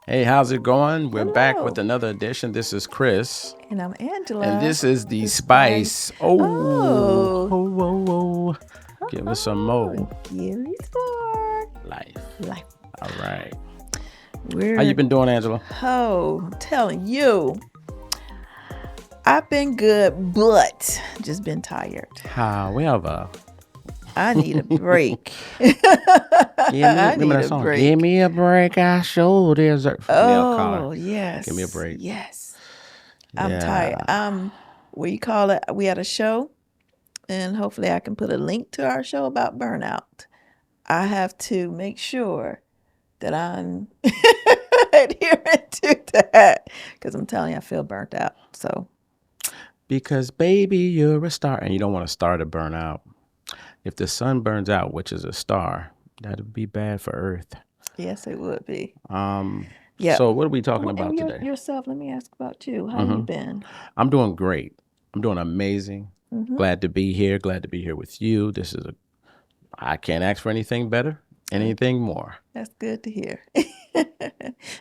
Hey, how's it going? We're back with Hello. another edition. This is Chris, And I'm and Angela. this is the The Spice. Spice. Oh, Oh. ho, whoa, whoa. Give us some Oh. more Give me more life. life. All right. How you We're, been doing, Angela? I'm telling you, I've been good, but just been tired. However, I need a break. give me, I remember need that a song? Give break. me a break, I sure deserve. Nell Carter. Oh, Give me a yes. break. Yes. I'm tired. Yeah. What you call it? We had a show, and hopefully I can put a link to our show about burnout. I have to make sure that I'm adherent to that because I'm telling you, I feel burnt out. So, Because, baby, you're a star. And you don't want a star to burn out. If the sun burns out, which is a star, that would be bad for Earth. yes, it would be. Um, Yep. so what are we talking And about today? yourself, let me ask about you. How you hmm been? I'm doing great. I'm doing amazing. Mm-hmm. Glad to be here. Glad to be here with you. I can't ask for anything better, anything more. That's good to hear.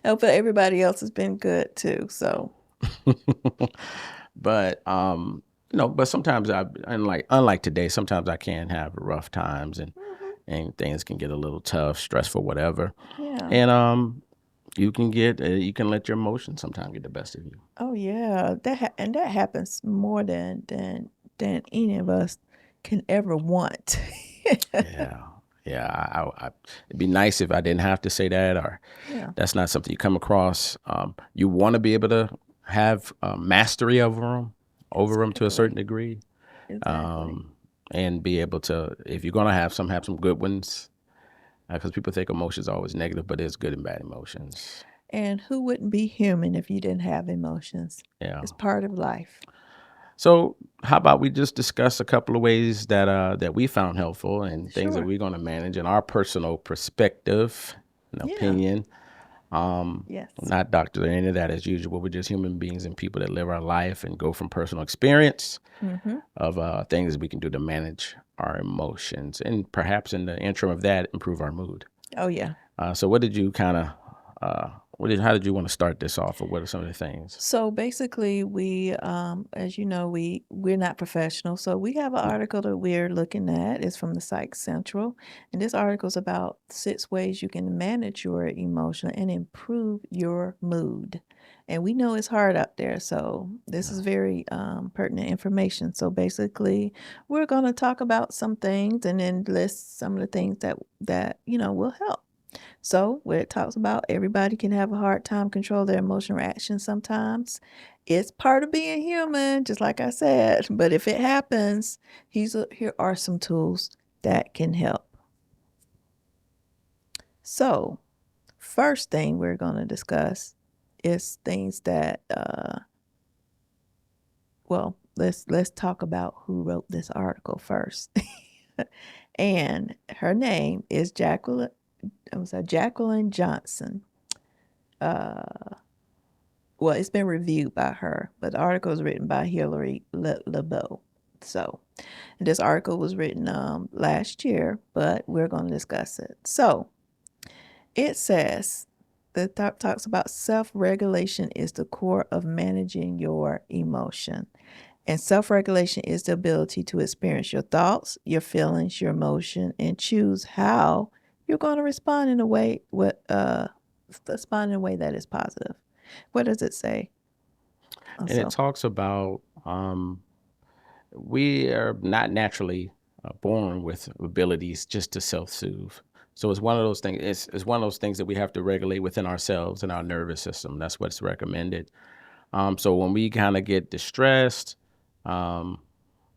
Hopefully everybody else has been good too. So, but but sometimes unlike today, sometimes I can have rough times and things can get a little tough, stressful, whatever. yeah. And you can let your emotions sometimes get the best of you. Oh yeah. And that happens more than any of us can ever want. Yeah. Yeah, it'd be nice if I didn't have to say that, or yeah. that's not something you come across. You want to be able to have mastery over them to a certain Exactly. degree, Exactly. um, and be able to, if you're gonna have some good ones, because people think emotions are always negative, but there's good and bad emotions. And who wouldn't be human if you didn't have emotions? Yeah. It's part of life. So how about we just discuss a couple of ways that we found helpful and things that Sure. we're going to manage in our personal perspective and Yeah. opinion. Yes. Not doctors or any of that as usual. We're just human beings and people that live our life and go from personal experience Mm-hmm. of things we can do to manage our emotions and perhaps in the interim of that improve our mood. Oh yeah. So what did you kind of how did you want to start this off, or what are some of the things? So basically, as you know, we're not professional. So we have an article that we're looking at. It's from the Psych Central, and this article is about 6 ways you can manage your emotion and improve your mood. And we know it's hard out there, so this is very pertinent information. So basically, we're going to talk about some things and then list some of the things that will help. So, where it talks about everybody can have a hard time control their emotional reactions sometimes. It's part of being human, just like I said. But if it happens, here are some tools that can help. So, first thing we're going to discuss is things that, let's talk about who wrote this article first. and her name is Jacqueline Johnson. Uh, Well, it's been reviewed by her, but the article is written by Hilary LeBeau. So, this article was written last year, but we're going to discuss it. So, it says the talks about self-regulation is the core of managing your emotion. And self-regulation is the ability to experience your thoughts, your feelings, your emotion, and choose how you're going to respond in a way that is positive. What does it say? And it Also, talks about we are not naturally born with abilities just to self-soothe. So it's one of those things. It's one of those things that we have to regulate within ourselves and our nervous system. That's what's recommended. So when we kind of get distressed um,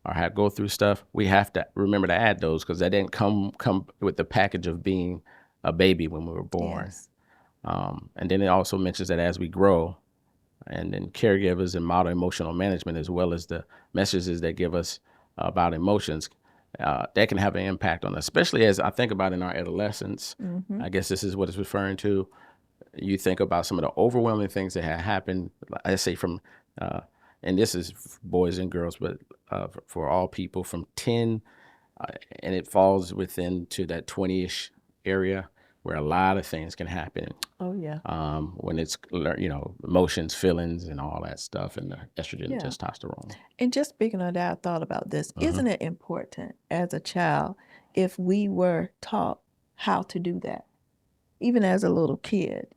or go through stuff, we have to remember to add those because that didn't come with the package of being a baby when we were born. yes. And then it also mentions that as we grow, and then caregivers and model emotional management, as well as the messages that give us about emotions, that can have an impact on us, especially as I think about in our adolescence. Mm-hmm. I guess this is what it's referring to. You think about some of the overwhelming things that have happened, I say from, uh, and this is boys and girls, but for all people from 10, and it falls within to that 20-ish area where a lot of things can happen Oh, yeah. when it's, emotions, feelings, and all that stuff, and the estrogen and Yeah. testosterone. And just speaking of that, I thought about this. Mm-hmm. Isn't it important as a child if we were taught how to do that? Even as a little kid,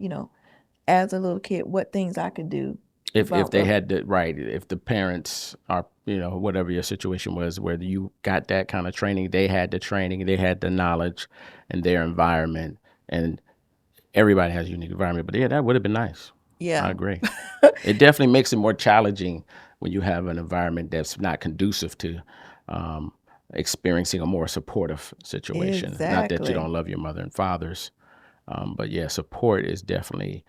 as a little kid, what things I could do If about they had the right, if the parents are, whatever your situation was, where you got that kind of training, they had the training, they had the knowledge, and their environment, and everybody has a unique environment. But yeah, that would have been nice. Yeah. I agree. It definitely makes it more challenging when you have an environment that's not conducive to um, experiencing a more supportive situation. Not that you Exactly. don't love your mother and fathers, but yeah, support is definitely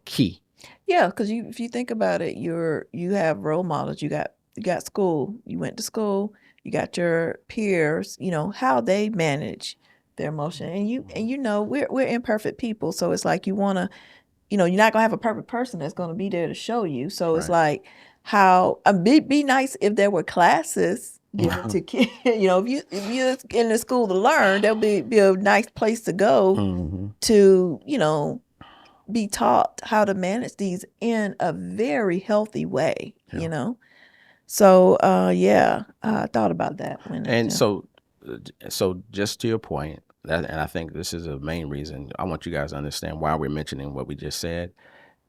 key. Yeah, because if you think about it, you have role models. You got school. You went to school. You got your peers. How they manage their emotion, and we're imperfect people, so it's like you want to, you're not gonna have a perfect person that's gonna be there to show you. So it's Right. like how be nice if there were classes given to kids. If you're in the school to learn, there'll be a nice place to go Hmm. to be taught how to manage these in a very healthy way, Yeah. So, yeah, I thought about that when And so just to your point, and I think this is a main reason I want you guys to understand why we're mentioning what we just said,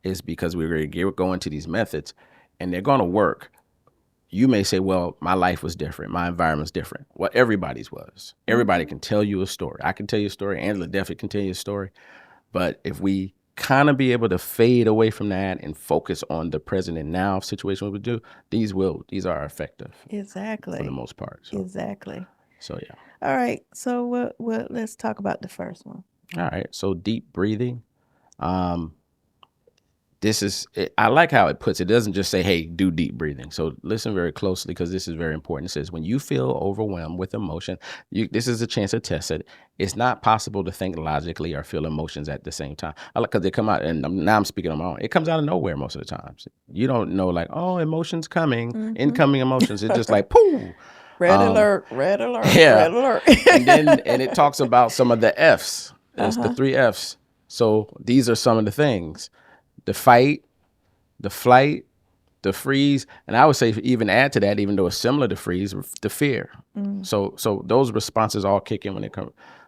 is because we're going to go into these methods, and they're going to work. You may say, well, my life was different. My environment's different. Well, everybody's was. Everybody can tell you a story. I can tell you a story. Angela definitely can tell you a story. But if we kind of be able to fade away from that and focus on the present and now situation, what we do, these are effective for the exactly, most part. exactly. So yeah. All right, so let's talk about the first one. All right. So deep breathing. Um, I like how it puts it. It doesn't just say, hey, do deep breathing. So listen very closely, because this is very important. It says, when you feel overwhelmed with emotion, this is a chance to test it. It's not possible to think logically or feel emotions at the same time. I like, because they come out, and now I'm speaking on my own. It comes out of nowhere most of the times. You don't know, like, oh, emotions coming, incoming emotions. It's just like, pooh. Red alert, red alert, Yeah. red alert. And it talks about some of the F's. It's the Uh-huh. 3 F's. So these are some of the things: the fight, the flight, the freeze, and I would say even add to that, even though it's similar to freeze, the fear. So those responses all kick in when it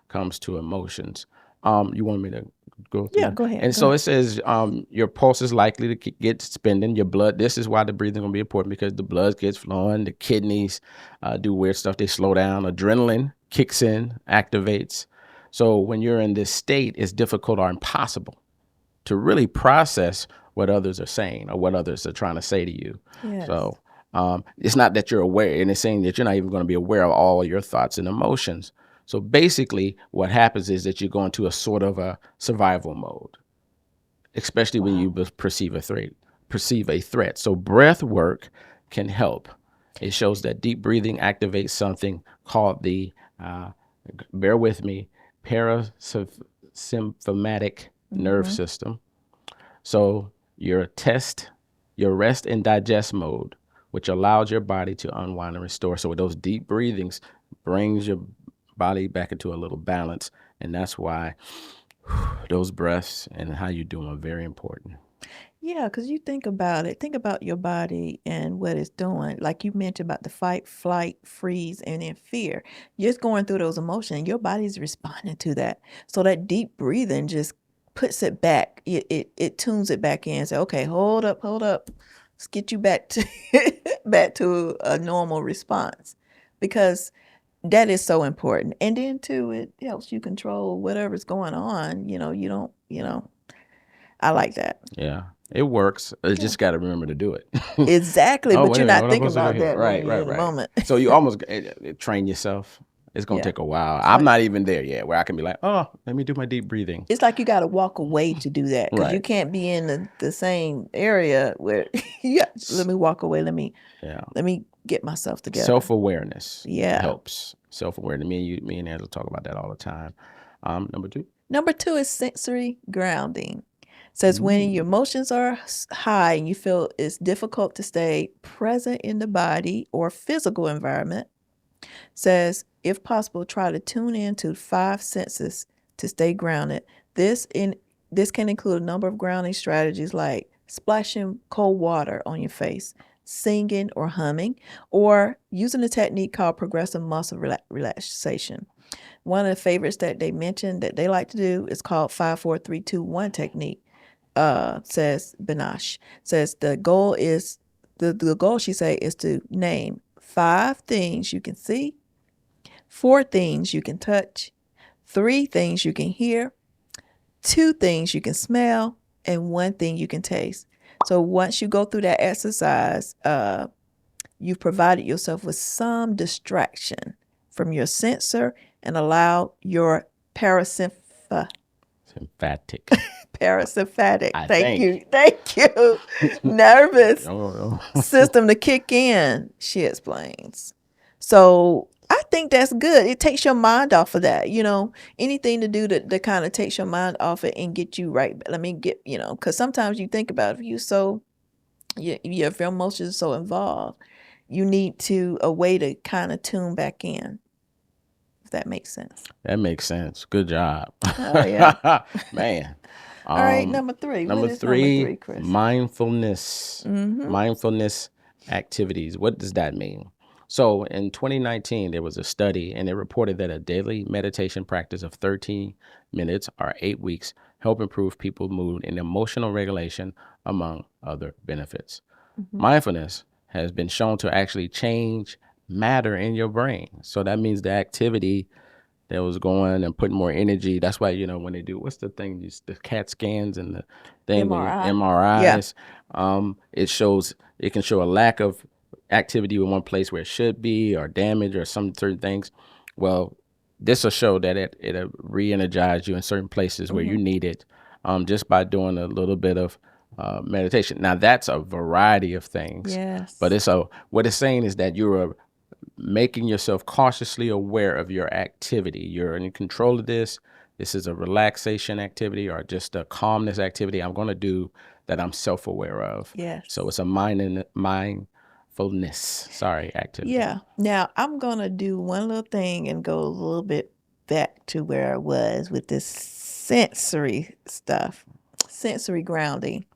comes to emotions. You want me to go through Yeah, that? go ahead, And go so ahead. it says your pulse is likely to get spinning. Your blood. This is why the breathing is going to be important, because the blood gets flowing. The kidneys do weird stuff. They slow down. Adrenaline kicks in, activates. So when you're in this state, it's difficult or impossible to really process what others are saying or what others are trying to say to you. Yes. So it's not that you're aware, and it's saying that you're not even going to be aware of all your thoughts and emotions. So basically, what happens is that you go into a sort of a survival mode, especially when you perceive a threat. So breath work can help. It shows that deep breathing activates something called the, bear with me, parasympathetic nerve system. So your rest and digest mode, which allows your body to unwind and restore. So with those deep breathings, brings your body back into a little balance, and that's why those breaths and how you do them are very important. Yeah, because you think about it. Think about your body and what it's doing. Like you mentioned about the fight, flight, freeze, and then fear. You're just going through those emotions. Your body's responding to that. So that deep breathing just puts it back. It tunes it back in. Say, okay, hold up, hold up. Let's get you back to back to a normal response, because that is so important. And then too, it helps you control whatever's going on. You don't. I like that. Yeah, it works. You just got to remember to do it. Exactly, Oh, but wait a you're minute, not what am I thinking supposed to do about here? that when Right, you're right, in the right. moment. So you almost train yourself. It's going to Yeah. take a while. I'm not even there yet where I can be like, oh, let me do my deep breathing. It's like you got to walk away to do that, because you Right. can't be in the same area where let me walk away. Yeah. Let me get myself together. Self-awareness Yeah. helps. Self-awareness. Me and Angela talk about that all the time. Number 2. Number 2 is sensory grounding. Says when your emotions are high and you feel it's difficult to stay present in the body or physical environment, says if possible, try to tune in to 5 senses to stay grounded. This in this can include a number of grounding strategies like splashing cold water on your face, singing or humming, or using a technique called progressive muscle relaxation. One of the favorites that they mentioned that they like to do is called 5 4 3 2 1 technique. Says Banash, says the goal, she say, is to name 5 things you can see, 4 things you can touch, 3 things you can hear, 2 things you can smell, and 1 thing you can taste. So once you go through that exercise, you've provided yourself with some distraction from your sensor and allow your Sympathetic. parasympathetic, I thank think. you, nervous Oh, system to kick in, she explains. So I think that's good. It takes your mind off of that, anything to do that kind of takes your mind off it and get you right. Let me get, because sometimes you think about it, if your emotions are so involved, you need a way to kind of tune back in, if that makes sense. that makes sense. Good job. Oh, yeah. Man. All right, number 3. What Number is number 3, 3, Chris? mindfulness. Mm-hmm. Mindfulness activities. What does that mean? So in 2019, there was a study and it reported that a daily meditation practice of 13 minutes or 8 weeks help improve people's mood and emotional regulation, among other benefits. Mm-hmm. Mindfulness has been shown to actually change matter in your brain. So that means the activity that was going and putting more energy. That's why, when they do, what's the thing, the CAT scans and the thing when MRI. MRIs, it can show a lack of activity in one place where it should be, or damage, or some certain things. Well, this will show that it'll re-energize you in certain places where you need it, just by doing a little bit of meditation. Now that's a variety of things, Yes. but what it's saying is that you're making yourself cautiously aware of your activity. You're in control of this. This is a relaxation activity or just a calmness activity I'm going to do that I'm self-aware of. Yes. So it's a mindfulness, activity. Yeah. Now I'm gonna do one little thing and go a little bit back to where I was with this sensory stuff, sensory grounding,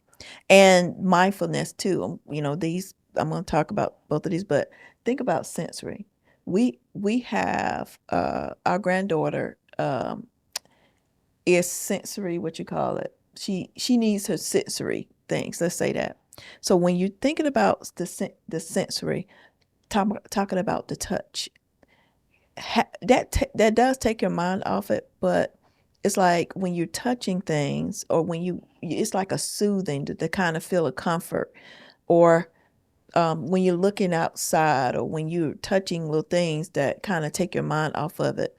and mindfulness too. These I'm gonna talk about both of these, but think about sensory. We have our granddaughter is sensory. What you call it? She needs her sensory things. Let's say that. So when you're thinking about the sensory, talking about the touch, that does take your mind off it, but it's like when you're touching things, or it's like a soothing to kind of feel a comfort, or when you're looking outside, or when you're touching little things that kind of take your mind off of it.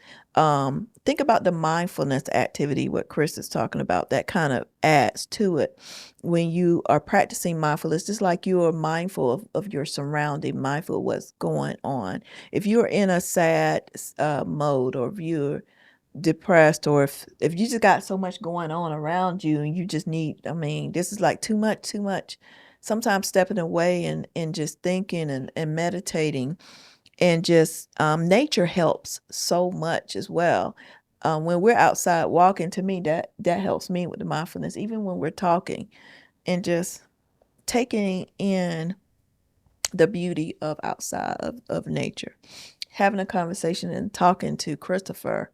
Think about the mindfulness activity, what Chris is talking about, that kind of adds to it. When you are practicing mindfulness, just like you are mindful of your surrounding, mindful of what's going on. If you're in a sad mode, or if you're depressed, or if you just got so much going on around you and you just need, this is like too much. Sometimes stepping away and just thinking and meditating, and just nature helps so much as well. When we're outside walking, to me, that helps me with the mindfulness, even when we're talking and just taking in the beauty of outside of nature. Having a conversation and talking to Christopher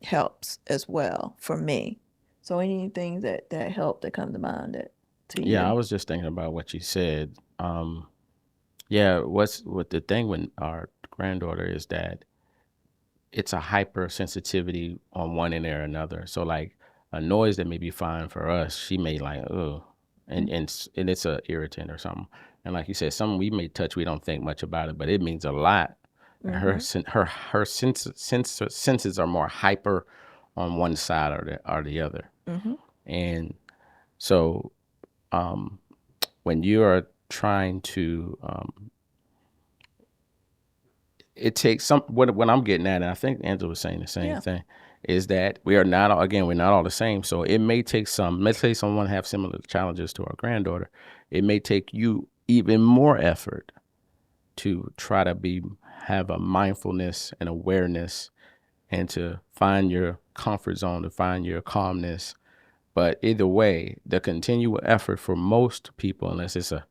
helps as well for me. So anything that helped that come to mind to you? Yeah, I was just thinking about what you said. Yeah, what the thing with our granddaughter is that it's a hypersensitivity on one end or another. So like a noise that may be fine for us, she may like, oh, and it's a irritant or something. And like you said, something we may touch, we don't think much about it, but it means a lot. And her senses are more hyper on one side or the other. And so when you are trying to it takes some what I'm getting at, and I think Angela was saying the same thing, is that we're not all the same. So it may take let's say someone have similar challenges to our granddaughter. It may take you even more effort to try to have a mindfulness and awareness, and to find your comfort zone to find your calmness. But either way, the continual effort for most people, unless it's a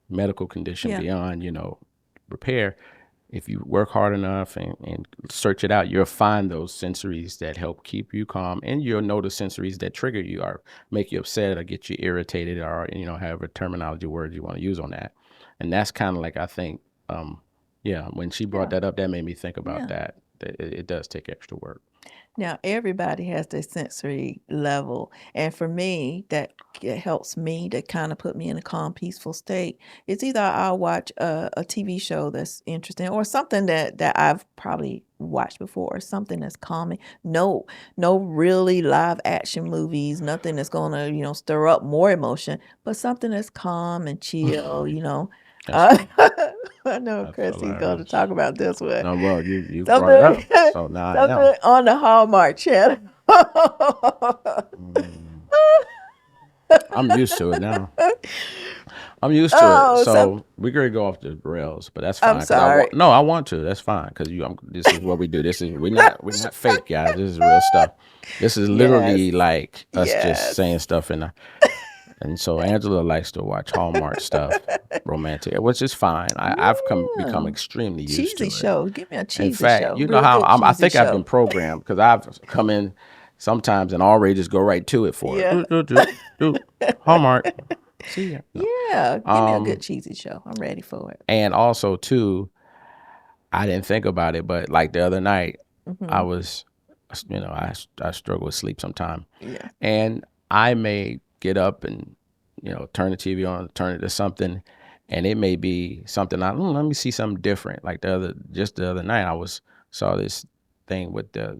medical condition Yeah. beyond, repair, if you work hard enough and search it out, you'll find those sensories that help keep you calm, and you'll know the sensories that trigger you or make you upset or get you irritated or, however terminology words you want to use on that. And that's kind of like, I think, yeah, when she brought Yeah. that up, that made me think about Yeah. that it does take extra work. Now, everybody has their sensory level, and for me, that it helps me to kind of put me in a calm, peaceful state. It's either I'll watch a TV show that's interesting, or something that I've probably watched before, or something that's calming. No really live action movies, nothing that's gonna stir up more emotion, but something that's calm and chill. That's Uh, I know that's Chrissy's going to hilarious. talk about this one. No, well, you brought it Something, up, so now I am. something on the Hallmark channel. Mm, I'm used to it now. I'm used to it. Oh, So we could go off the rails, but that's I'm fine. Cause I sorry. want, no, I want to. That's fine. Cause this is what we do. We're not fake, guys. This is real stuff. This is Yes, literally like us just saying yes. stuff and so Angela likes to watch Hallmark stuff, romantic, which is fine. I've become Yeah. extremely used Cheesy to it. show. Give me a In cheesy fact, show. you know Real how good I cheesy think I've been show. programmed because I've come in sometimes and already just go right to it for it. Yeah. Do. Hallmark. See ya. No. Yeah. Give me a good cheesy show. I'm ready for it. And also too, I didn't think about it, but like the other night, I Hmm. was, I struggle with sleep sometime, Yeah. and I may get up and turn the TV on, turn it to something, and it may be something let me see something different. Like just the other night, saw this thing with the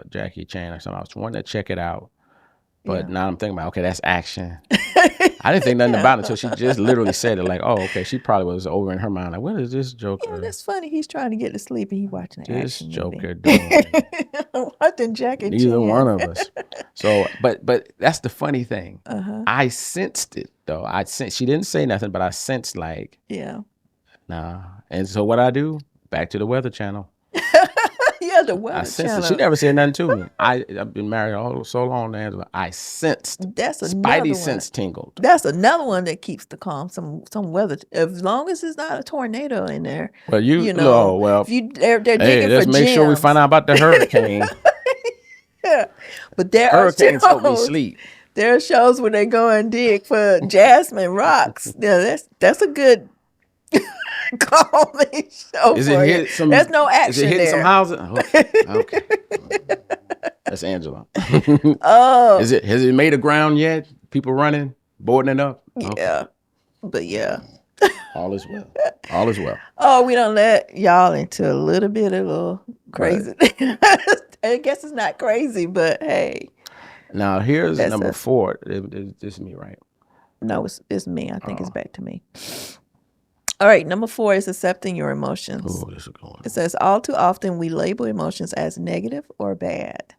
Jackie Chan or something. I was wanting to check it out, but Yeah. now I'm thinking about, okay, that's action. I didn't think nothing about it until she just literally said it. Like, oh, okay, she probably was over in her mind. Like, what is this Yeah, Joker? that's funny. He's trying to get to sleep and he's watching an This action movie. Joker doing? Watching Jackie Neither one Chan. of us. So, but that's the funny thing. Uh-huh. I sensed it though. I sensed she didn't say nothing, but I sensed like, Yeah. nah. And so what I do? Back to the Weather Channel. Yeah, the I Weather sensed it. She Channel. never said nothing to me. I've been married so long to Angela. I sensed. That's Spidey another one. sense tingled. That's another one that keeps the calm. Some weather, as long as it's not a tornado in there. Well, If well, they're hey, digging let's for make sure we find gems. out about the hurricane. Yeah, but there are Hurricanes help me shows. sleep. There are shows where they go and dig for jasmine rocks. Yeah, that's a good calming show Is it for you. hit some? There's no Is it action hitting some there. houses? Okay. That's Angela. Oh, Has it made a ground yet? People running, boarding it up? Okay. yeah, but yeah. All is well. All is well. Oh, we don't let y'all into a little bit of a little But crazy. I guess it's not crazy, but hey, now here's that's number us. 4. This is me, right? No, it's me. I think it's Oh, back to me. All right, number 4 is accepting your emotions. oh, this is going. It says all too often we label emotions as negative or bad.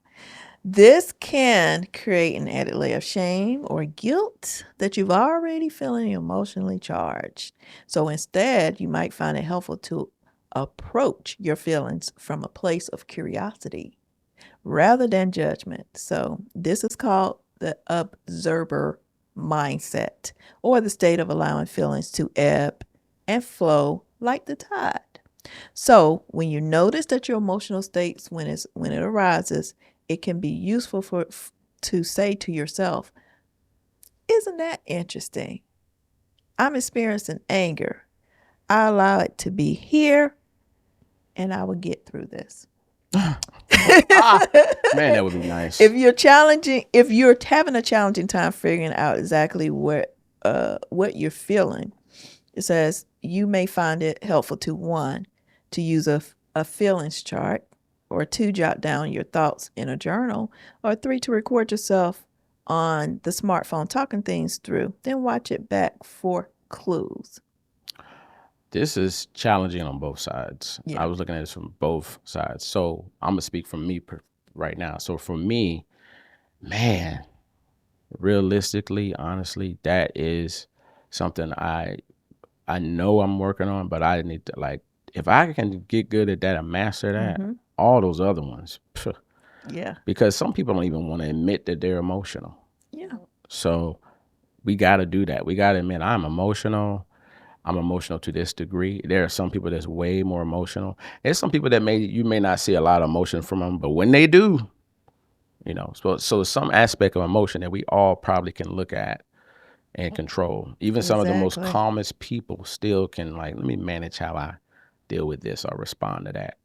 This can create an added layer of shame or guilt that you've already feeling emotionally charged. So instead, you might find it helpful to approach your feelings from a place of curiosity rather than judgment. So this is called the observer mindset, or the state of allowing feelings to ebb and flow like the tide. So when you notice that your emotional states when it arises, it can be useful to say to yourself, "Isn't that interesting? I'm experiencing anger. I allow it to be here, and I will get through this." Man, that would be nice. If you're having a challenging time figuring out exactly what you're feeling, it says you may find it helpful to use a feelings chart, or 2, jot down your thoughts in a journal, or 3, to record yourself on the smartphone talking things through, then watch it back for clues. This is challenging on both sides. Yeah. I was looking at this from both sides. So I'm gonna speak from me right now. So for me, man, realistically, honestly, that is something I know I'm working on, but I need to, like, if I can get good at that and master that, Mm-hmm. all those other ones, Yeah. because some people don't even want to admit that they're emotional. Yeah. So we got to do that. We got to admit, I'm emotional. I'm emotional to this degree. There are some people that's way more emotional. There's some people that you may not see a lot of emotion from them, but when they do, so some aspect of emotion that we all probably can look at and control. Even some of the most Exactly. calmest people still can, like, let me manage how I deal with this or respond to that.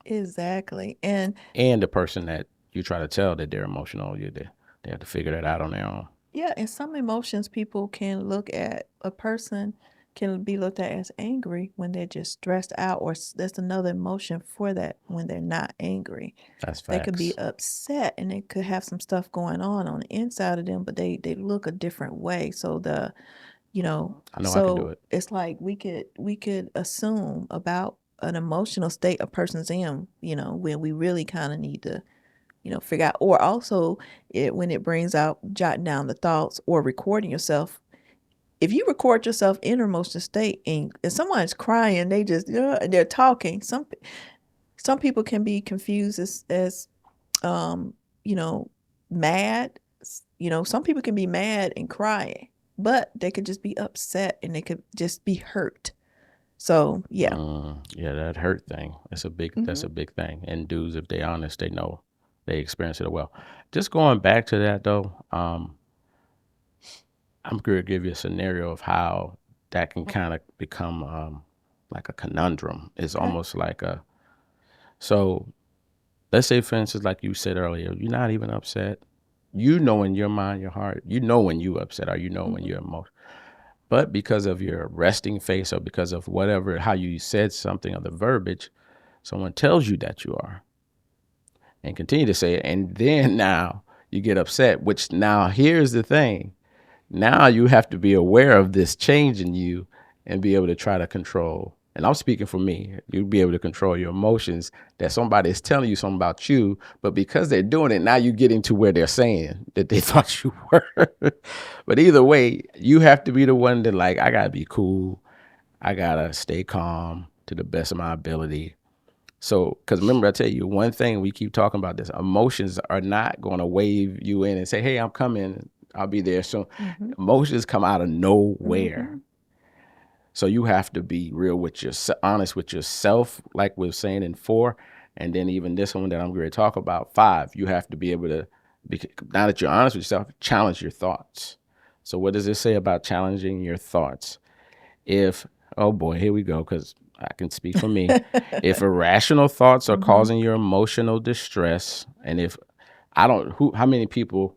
Exactly. And And the person that you try to tell that they're emotional, they have to figure that out on their own. yeah, and some emotions people can look at a person can be looked at as angry when they're just stressed out, or that's another emotion for that when they're not angry. That's They could be facts. upset and they could have some stuff going on the inside of them, but they look a different way. So I know I can do so it. it's like we could assume about an emotional state a person's in, when we really kind of need to figure out. Or also, when it brings out jotting down the thoughts or recording yourself. If you record yourself in an emotional state and someone's crying, they just and they're talking. Some people can be confused as um you know mad. Some people can be mad and crying, but they could just be upset and they could just be hurt. So yeah. Yeah, that hurt thing. That's Hmm. a big thing. And dudes, if they honest, they know they experience it well. Just going back to that though, I'm going to give you a scenario of how that can kind of become like a conundrum. It's Okay. almost like so let's say, for instance, like you said earlier, you're not even upset. You know in your mind, your heart, you know when you upset or you know when Hmm. you're emotional. But because of your resting face or because of whatever, how you said something or the verbiage, someone tells you that you are and continue to say it. And then now you get upset, which now here's the thing. Now you have to be aware of this change in you and be able to try to control. And I'm speaking for me. You'd be able to control your emotions that somebody is telling you something about you, but because they're doing it, now you're getting to where they're saying that they thought you were. But either way, you have to be the one that, like, I gotta be cool. I gotta stay calm to the best of my ability. So, because remember, I tell you one thing, we keep talking about this: emotions are not going to wave you in and say, "Hey, I'm coming. I'll be there soon." Hmm. Emotions come out of nowhere. Hmm. So you have to be real with honest with yourself, like we are saying in 4, and then even this one that I'm going to talk about, 5. You have to be able to, now that you're honest with yourself, challenge your thoughts. So what does it say about challenging your thoughts? If Oh boy, here we go, because I can speak for me. If irrational thoughts are Hmm. causing your emotional distress, and if I don't, how many people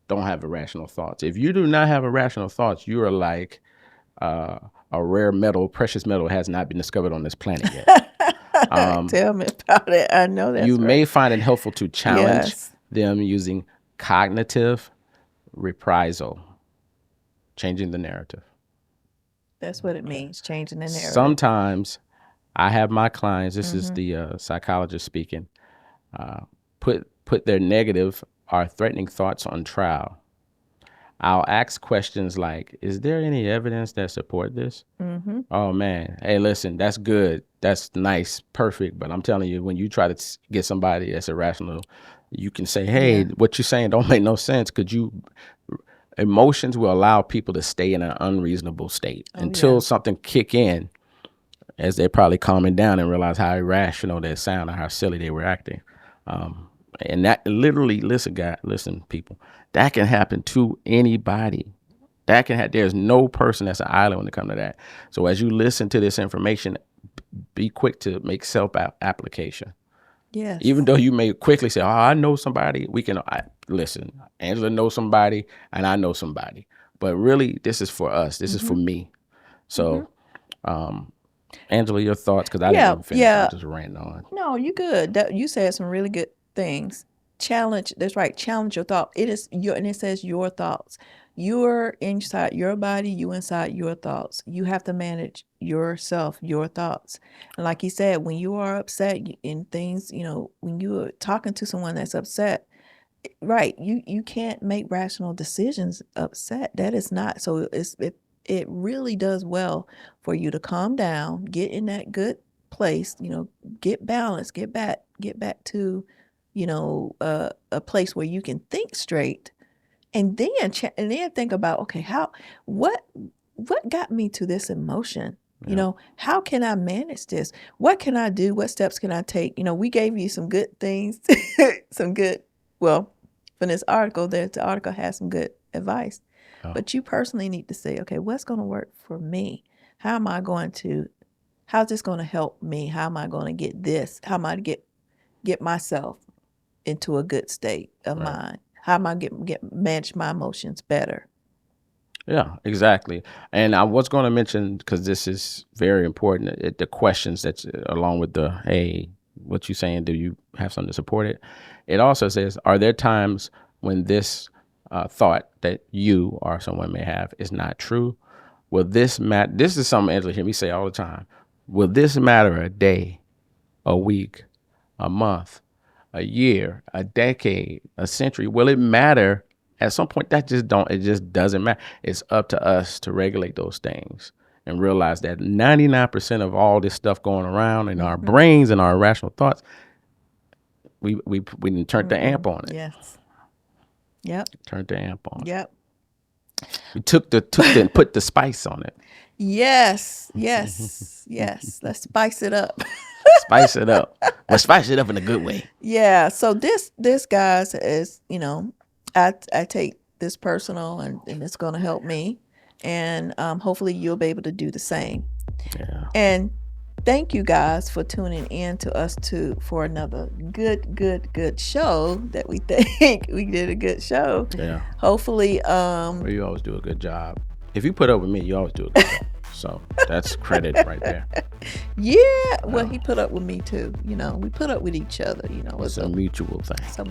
don't have irrational thoughts? If you do not have irrational thoughts, you are like uh, a rare metal, precious metal has not been discovered on this planet yet. Tell me about it. I know You that's may right. find it helpful to challenge Yes, them using cognitive reprisal, changing the narrative. that's what it Okay. means, changing the narrative. Sometimes I have my clients, this is Hmm. the psychologist speaking, put their negative or threatening thoughts on trial. I'll ask questions like, is there any evidence that support this? Hmm. Oh man, hey, listen, that's good, that's nice, perfect. But I'm telling you, when you try to get somebody that's irrational, you can say, hey, Yeah. what you're saying don't make no sense. Could you? Emotions will allow people to stay in an unreasonable state Oh until yeah. something kick in, as they're probably calming down and realize how irrational they sound or how silly they were acting. Um, and that literally, listen, people, that can happen to anybody. That can have. There's no person that's an island when it comes to that. So as you listen to this information, be quick to make self application. Even Yes. though you may quickly say, "Oh, I know somebody," listen. Angela knows somebody, and I know somebody. But really, this is for us. This is for Hmm. me. Hmm. So, Angela, your thoughts? Because I didn't Yeah. even finish. I'm Yeah. just ranting on. No, you good. You said some really good things. Challenge, that's right. Challenge your thought. It is your, and it says your thoughts. You're inside your body, you inside your thoughts. You have to manage yourself, your thoughts. And like you said, when you are upset in things, when you're talking to someone that's upset, right, you can't make rational decisions upset. That is not, so it really does well for you to calm down, get in that good place, get balanced, get back to a place where you can think straight, and then think about, okay, what what got me to this emotion? Yeah. How can I manage this? What can I do? What steps can I take? We gave you some good things, some good, well, from this article, the article has some good advice. Yeah. But you personally need to say, okay, what's going to work for me? How am I going to, how's this going to help me? How am I going to get this? How am I to get myself into a good state of Right. mind? How am I get manage my emotions better? Yeah, exactly. And I was going to mention, because this is very important, the questions that's along with the, hey, what you saying? Do you have something to support it? It also says, are there times when this thought that you or someone may have is not true? Will this matter? This is something Angela hear me say all the time. Will this matter a day, a week, a month, a year, a decade, a century? Will it matter at some point? It just doesn't matter. It's up to us to regulate those things and realize that 99% of all this stuff going around in our brains and our irrational thoughts, we didn't turn the amp on it. Yes. Yep. Turned the amp on. Yep. We took the and put the spice on it. Yes. Yes. Yes. Let's spice it up. Spice it up. But spice it up in a good way. Yeah. So this guys is, I take this personal, and it's going to help me, and hopefully you'll be able to do the same. Yeah. And thank you guys for tuning in to us for another good show that we think we did a good show. Yeah. Hopefully, Well, you always do a good job. If you put up with me, you always do a good job. So that's credit right there. yeah. Well, he put up with me too. We put up with each other. It's a mutual thing. It's a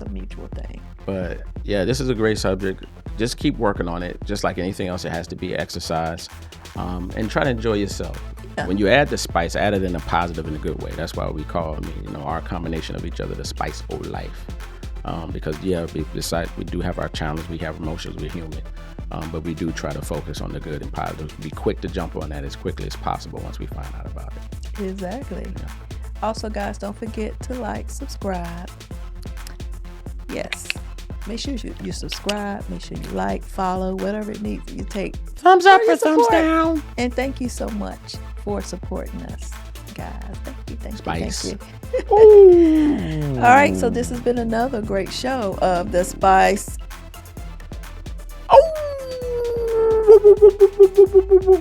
mutual thing. But yeah, this is a great subject. Just keep working on it. Just like anything else, it has to be exercise. And try to enjoy yourself. Yeah. When you add the spice, add it in a positive and a good way. That's why we call our combination of each other the spice of life. Because besides we do have our challenges, we have emotions, we're human. But we do try to focus on the good and positive. Be quick to jump on that as quickly as possible once we find out about it. Exactly. Yeah. Also, guys, don't forget to like, subscribe. Yes. Make sure you subscribe. Make sure you like, follow, whatever it needs you take. Thumbs up or thumbs down. And thank you so much for supporting us, guys. Thank Spice. you. All right, so this has been another great show of the Spice.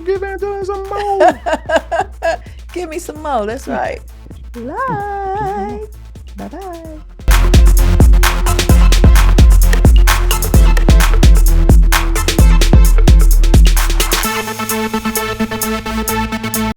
Give Angela some more. Give me some more. That's right. Like. Bye-bye.